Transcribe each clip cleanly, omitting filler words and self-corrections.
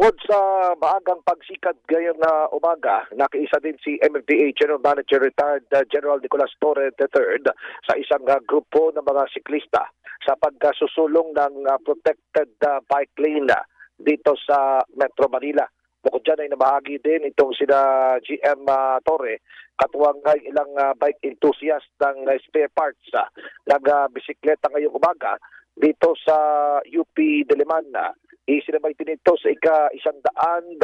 Bukod sa maagang pagsikat ngayong na umaga, nakiisa din si MMDA General Manager Retired General Nicolas Torre III sa isang grupo ng mga siklista sa pagkasusulong ng protected bike lane dito sa Metro Manila. Bukod dyan ay nabahagi din itong sina GM Torre, katuwang ilang bike enthusiast ng spare parts ng bisikleta ngayong umaga dito sa UP Diliman. Isinabay din ito sa ika-129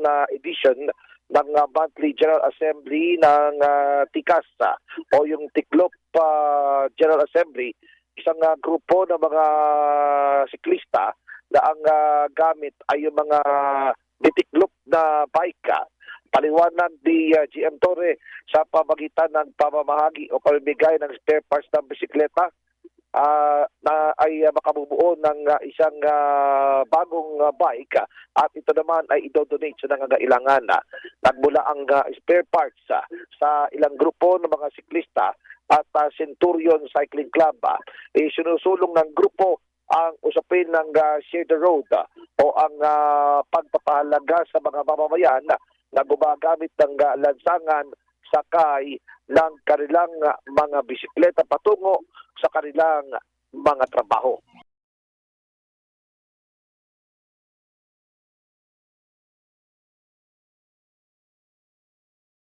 na edition ng monthly General Assembly ng TICAS o yung Tiklop General Assembly, isang grupo ng mga siklista na ang gamit ay yung mga bitiklop na bike. Paliwanag ni GM Torre, sa pamagitan ng pamamahagi o pamimigay ng spare parts ng bisikleta, na ay makabubuo ng isang bagong bike at ito naman ay idodonate sa nangangailangan. Nagmula ang spare parts sa ilang grupo ng mga siklista at Centurion Cycling Club. Sinusulong ng grupo ang usapin ng Share the Road o ang pagpapahalaga sa mga mamamayan na gumagamit ng lansangan sakay ng kanilang mga bisikleta patungo sa kanilang mga trabaho.